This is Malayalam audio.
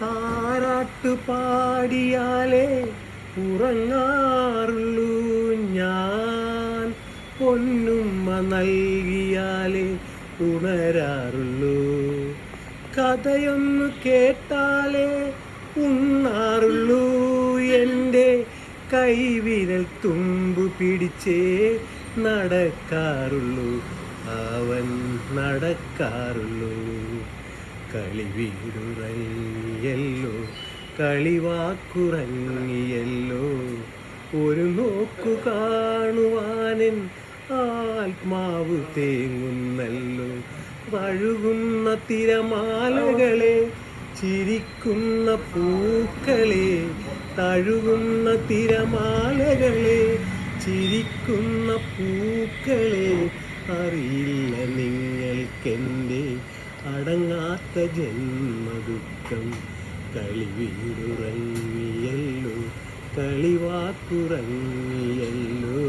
താരാട്ടു പാടിയാലേ ഉറങ്ങാറുള്ളൂ ഞാൻ, പൊന്നുമ്മ നൽകിയാലേ ഉണരാറുള്ളൂ, കഥയൊന്നു കേട്ടാലേ ഉണ്ണാറുള്ളൂ, എൻ്റെ കൈവിരൽ തുമ്പു പിടിച്ചേ നടക്കാറുള്ളൂ, അവൻ നടക്കാറുള്ളൂ. കളിവീടുറങ്ങിയല്ലോ, കളിവാക്കുറങ്ങിയല്ലോ, ഒരു നോക്കു കാണുവാനെൻ ആത്മാവ് തേങ്ങുന്നല്ലോ. തഴുകുന്ന തിരമാലകളെ, ചിരിക്കുന്ന പൂക്കളെ, തഴുകുന്ന തിരമാലകളെ, ചിരിക്കുന്ന പൂക്കളെ, അറിയില്ല നിങ്ങൾക്കെൻ്റെ അടങ്ങാത്ത ജന്മദുഃഖം. കളിവീടുറങ്ങിയല്ലോ, കളിവാക്കുറങ്ങിയല്ലോ.